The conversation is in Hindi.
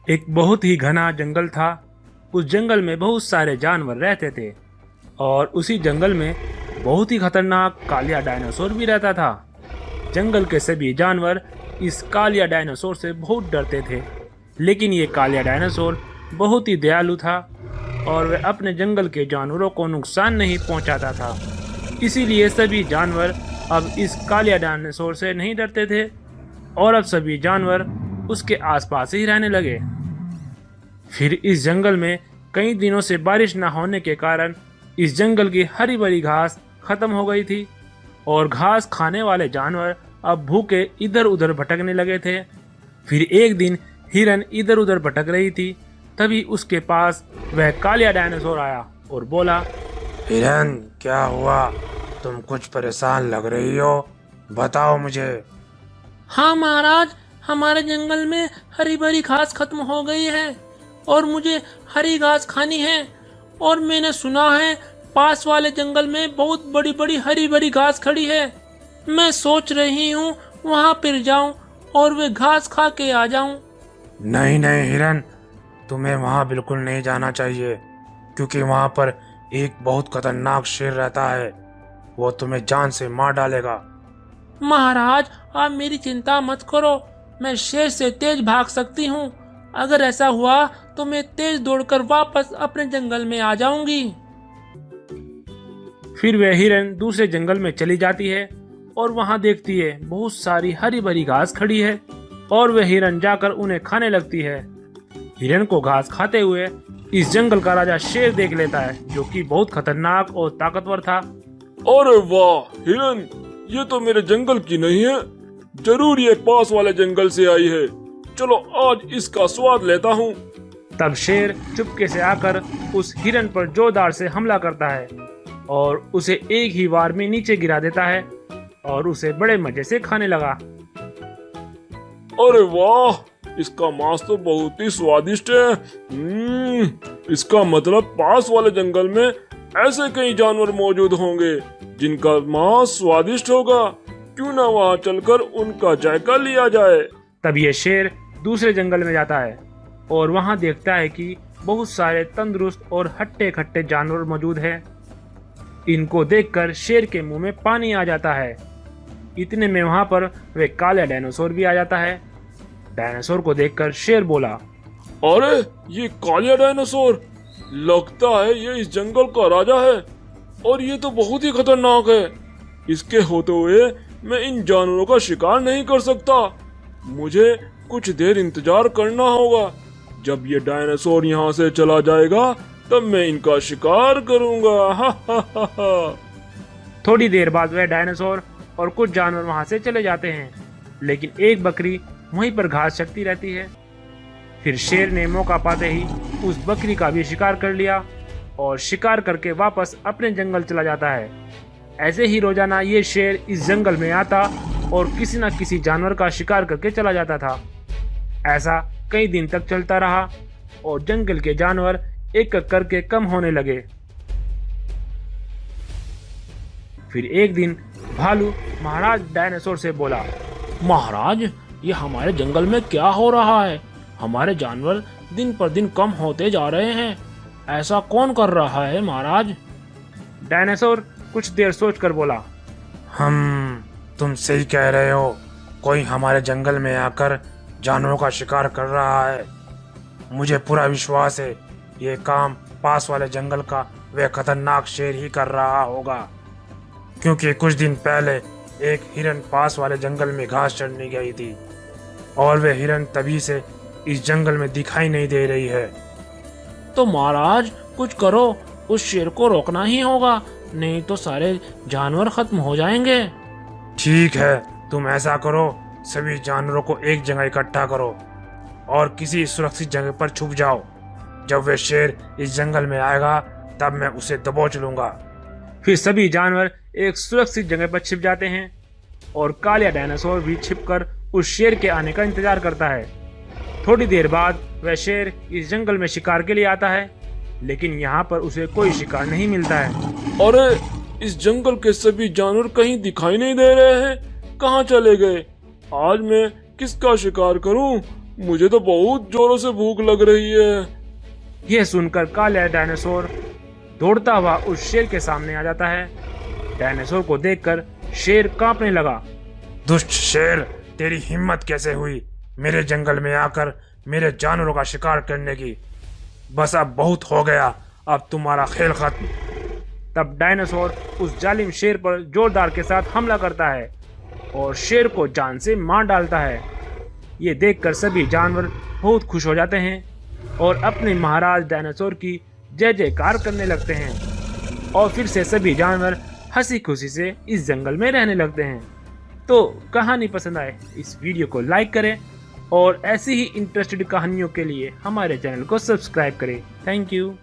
एक बहुत ही घना जंगल था। उस जंगल में बहुत सारे जानवर रहते थे और उसी जंगल में बहुत ही खतरनाक कालिया डायनासोर भी रहता था। जंगल के सभी जानवर इस कालिया डायनासोर से बहुत डरते थे, लेकिन ये कालिया डायनासोर बहुत ही दयालु था और वह अपने जंगल के जानवरों को नुकसान नहीं पहुंचाता था। इसीलिए सभी जानवर अब इस कालिया डायनासोर से नहीं डरते थे और अब सभी जानवर उसके आसपास ही रहने लगे। फिर इस जंगल में कई दिनों से बारिश न होने के कारण इस जंगल की हरी भरी घास खत्म हो गई थी और घास खाने वाले जानवर अब भूखे इधर उधर भटकने लगे थे। फिर एक दिन हिरन इधर उधर भटक रही थी, तभी उसके पास वह कालिया डायनासोर आया और बोला, हिरन, क्या हुआ? तुम कुछ परेशान लग रही हो, बताओ मुझे। हाँ महाराज, हमारे जंगल में हरी भरी घास खत्म हो गई है और मुझे हरी घास खानी है। और मैंने सुना है पास वाले जंगल में बहुत बड़ी बड़ी हरी भरी घास खड़ी है। मैं सोच रही हूँ वहाँ पर जाऊँ और वे घास खा के आ जाऊँ। नहीं नहीं हिरन, तुम्हें वहाँ बिल्कुल नहीं जाना चाहिए, क्योंकि वहाँ पर एक बहुत खतरनाक शेर रहता है। वो तुम्हें जान से मार डालेगा। महाराज, आप मेरी चिंता मत करो, मैं शेर से तेज भाग सकती हूँ। अगर ऐसा हुआ तो मैं तेज दौड़कर वापस अपने जंगल में आ जाऊंगी। फिर वह हिरन दूसरे जंगल में चली जाती है और वहां देखती है बहुत सारी हरी भरी घास खड़ी है और वह हिरन जाकर उन्हें खाने लगती है। हिरन को घास खाते हुए इस जंगल का राजा शेर देख लेता है, जो कि बहुत खतरनाक और ताकतवर था। अरे वाह हिरन, ये तो मेरे जंगल की नहीं है, जरूर ये पास वाले जंगल से आई है। चलो आज इसका स्वाद लेता हूँ। तब शेर चुपके से आकर उस हिरन पर जोरदार से हमला करता है और उसे एक ही वार में नीचे गिरा देता है और उसे बड़े मजे से खाने लगा। अरे वाह, इसका मांस तो बहुत ही स्वादिष्ट है। इसका मतलब पास वाले जंगल में ऐसे कई जानवर मौजूद होंगे जिनका मांस स्वादिष्ट होगा। क्यों ना वहां चलकर उनका जायका लिया जाए। तब ये शेर दूसरे जंगल में जाता है और वहां देखता है कि बहुत सारे तंदुरुस्त और हट्टे खट्टे जानवर मौजूद हैं। इनको देखकर शेर के मुंह में पानी आ जाता है। इतने में वहां पर वे काला डायनासोर भी आ जाता है। डायनासोर को देखकर शेर बोला, अरे ये कालिया डायनासोर, लगता है ये इस जंगल का राजा है और ये तो बहुत ही खतरनाक है। इसके होते हुए मैं इन जानवरों का शिकार नहीं कर सकता। मुझे कुछ देर इंतजार करना होगा। जब ये डायनासोर यहाँ से चला जाएगा तब मैं इनका शिकार करूंगा। हा हा हा हा। थोड़ी देर बाद वह डायनासोर और कुछ जानवर वहां से चले जाते हैं, लेकिन एक बकरी वहीं पर घास चरती रहती है। फिर शेर ने मौका पाते ही उस बकरी का भी शिकार कर लिया और शिकार करके वापस अपने जंगल चला जाता है। ऐसे ही रोजाना ये शेर इस जंगल में आता और किसी न किसी जानवर का शिकार करके चला जाता था। ऐसा कई दिन तक चलता रहा और जंगल के जानवर एक एक करके कम होने लगे। फिर एक दिन भालू महाराज डायनासोर से बोला, महाराज, ये हमारे जंगल में क्या हो रहा है? हमारे जानवर दिन पर दिन कम होते जा रहे हैं। ऐसा कौन कर रहा है महाराज? डायनासोर कुछ देर सोचकर बोला, तुम सही कह रहे हो। कोई हमारे जंगल में आकर जानवरों का शिकार कर रहा है। मुझे पूरा विश्वास है ये काम पास वाले जंगल का वह खतरनाक शेर ही कर रहा होगा, क्योंकि कुछ दिन पहले एक हिरन पास वाले जंगल में घास चरने गई थी और वह हिरन तभी से इस जंगल में दिखाई नहीं दे रही है। तो महाराज कुछ करो, उस शेर को रोकना ही होगा, नहीं तो सारे जानवर खत्म हो जाएंगे। ठीक है, तुम ऐसा करो, सभी जानवरों को एक जगह इकट्ठा करो और किसी सुरक्षित जगह पर छुप जाओ। जब वह शेर इस जंगल में आएगा तब मैं उसे दबोच लूंगा। फिर सभी जानवर एक सुरक्षित जगह पर छिप जाते हैं और कालिया डायनासोर भी छिपकर उस शेर के आने का इंतजार करता है। थोड़ी देर बाद वह शेर इस जंगल में शिकार के लिए आता है, लेकिन यहाँ पर उसे कोई शिकार नहीं मिलता है। अरे इस जंगल के सभी जानवर कहीं दिखाई नहीं दे रहे हैं, कहाँ चले गए? आज मैं किसका शिकार करूं? मुझे तो बहुत जोरों से भूख लग रही है। यह सुनकर काला डायनासोर दौड़ता हुआ उस शेर के सामने आ जाता है। डायनासोर को देखकर शेर कांपने लगा। दुष्ट शेर, तेरी हिम्मत कैसे हुई मेरे जंगल में आकर मेरे जानवरों का शिकार करने की? बस अब बहुत हो गया, अब तुम्हारा खेल खत्म। तब डायनासोर उस जालिम शेर पर जोरदार के साथ हमला करता है और शेर को जान से मार डालता है। ये देखकर सभी जानवर बहुत खुश हो जाते हैं और अपने महाराज डायनासोर की जय जयकार करने लगते हैं और फिर से सभी जानवर हंसी खुशी से इस जंगल में रहने लगते हैं। तो कहानी पसंद आए इस वीडियो को लाइक करें और ऐसी ही इंटरेस्टेड कहानियों के लिए हमारे चैनल को सब्सक्राइब करें। Thank you.